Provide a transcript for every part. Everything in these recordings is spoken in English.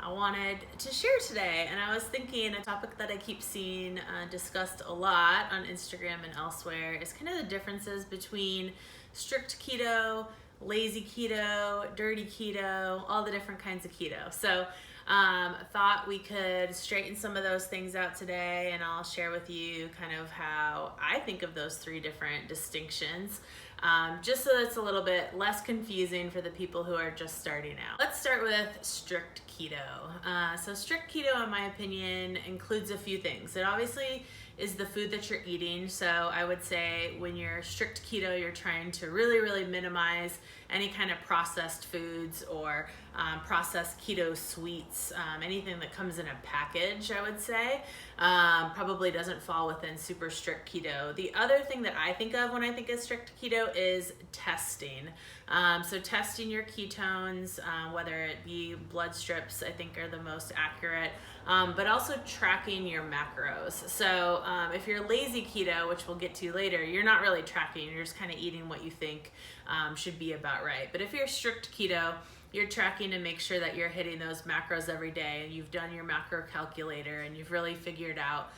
I wanted to share today. And I was thinking a topic that I keep seeing discussed a lot on Instagram and elsewhere is kind of the differences between strict keto, lazy keto, dirty keto, all the different kinds of keto. So thought we could straighten some of those things out today, and I'll share with you kind of how I think of those three different distinctions, just so that it's a little bit less confusing for the people who are just starting out. Let's start with strict keto. So strict keto, in my opinion, includes a few things. It obviously is the food that you're eating. So I would say when you're strict keto, you're trying to really minimize any kind of processed foods or processed keto sweets, anything that comes in a package, I would say, probably doesn't fall within super strict keto. The other thing that I think of when I think of strict keto is testing. So testing your ketones, whether it be blood strips, I think are the most accurate, but also tracking your macros. So if you're lazy keto, which we'll get to later, you're not really tracking, you're just kind of eating what you think should be about right. But if you're strict keto, you're tracking to make sure that you're hitting those macros every day, and you've done your macro calculator, and you've really figured out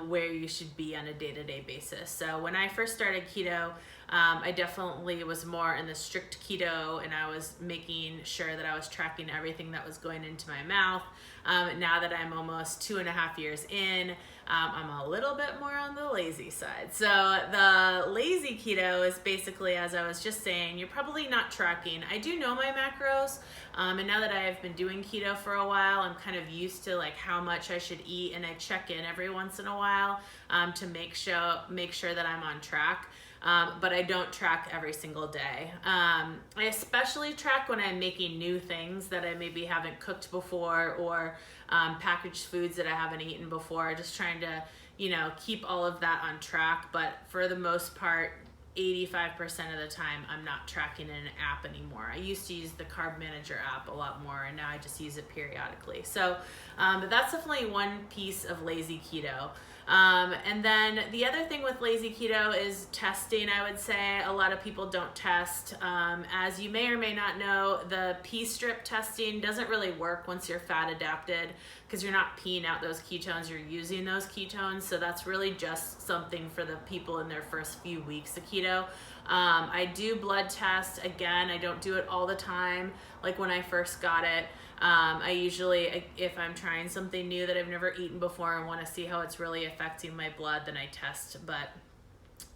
where you should be on a day-to-day basis. So when I first started keto, I definitely was more in the strict keto, and I was making sure that I was tracking everything that was going into my mouth. Now that I'm almost 2.5 years in, I'm a little bit more on the lazy side. So the lazy keto is basically, as I was just saying, you're probably not tracking. I do know my macros, and now that I have been doing keto for a while, I'm kind of used to like how much I should eat, and I check in every once in a while to make sure that I'm on track. But I don't track every single day. I especially track when I'm making new things that I maybe haven't cooked before, or packaged foods that I haven't eaten before, just trying to, keep all of that on track. But for the most part, 85% of the time, I'm not tracking in an app anymore. I used to use the Carb Manager app a lot more, and now I just use it periodically. So but that's definitely one piece of lazy keto. And then the other thing with lazy keto is testing. I would say a lot of people don't test. As you may or may not know, the P-strip testing doesn't really work once you're fat adapted, because you're not peeing out those ketones, you're using those ketones. So that's really just something for the people in their first few weeks of keto. I do blood test. Again, I don't do it all the time. Like when I first got it, I usually, if I'm trying something new that I've never eaten before and want to see how it's really affecting my blood, then I test. But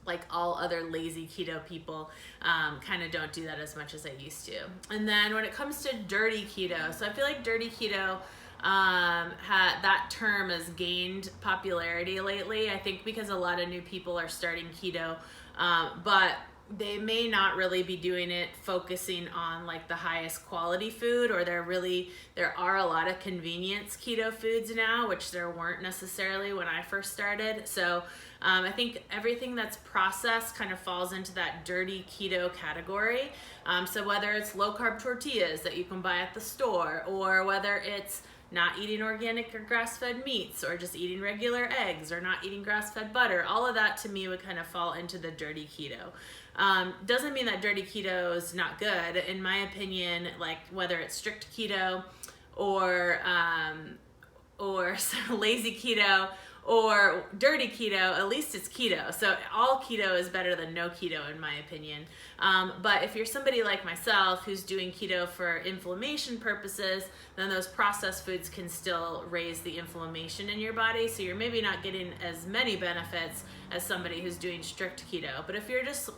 like all other lazy keto people, kind of don't do that as much as I used to. And then when it comes to dirty keto, so I feel like dirty keto, that term has gained popularity lately. I think because a lot of new people are starting keto, but they may not really be doing it focusing on like the highest quality food, or there are a lot of convenience keto foods now, which there weren't necessarily when I first started. So I think everything that's processed kind of falls into that dirty keto category. So whether it's low carb tortillas that you can buy at the store, or whether it's not eating organic or grass-fed meats, or just eating regular eggs, or not eating grass-fed butter, all of that to me would kind of fall into the dirty keto. Doesn't mean that dirty keto is not good. In my opinion, like whether it's strict keto or lazy keto or dirty keto, at least it's keto. So all keto is better than no keto, in my opinion. But if you're somebody like myself who's doing keto for inflammation purposes, then those processed foods can still raise the inflammation in your body. So you're maybe not getting as many benefits as somebody who's doing strict keto. But if you're just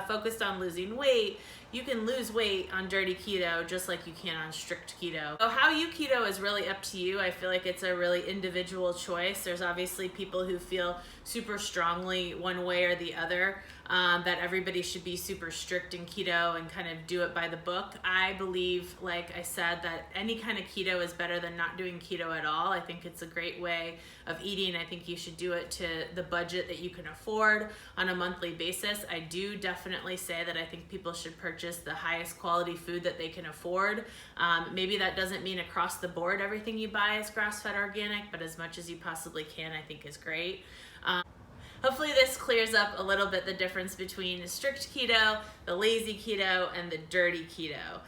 focused on losing weight, you can lose weight on dirty keto just like you can on strict keto. So how you keto is really up to you. I feel like it's a really individual choice. There's obviously people who feel super strongly one way or the other, that everybody should be super strict in keto and kind of do it by the book. I believe, like I said, that any kind of keto is better than not doing keto at all. I think it's a great way of eating. I think you should do it to the budget that you can afford on a monthly basis. I do definitely say that I think people should purchase the highest quality food that they can afford. Maybe that doesn't mean across the board everything you buy is grass-fed organic, but as much as you possibly can, I think is great. Hopefully this clears up a little bit the difference between strict keto, the lazy keto, and the dirty keto.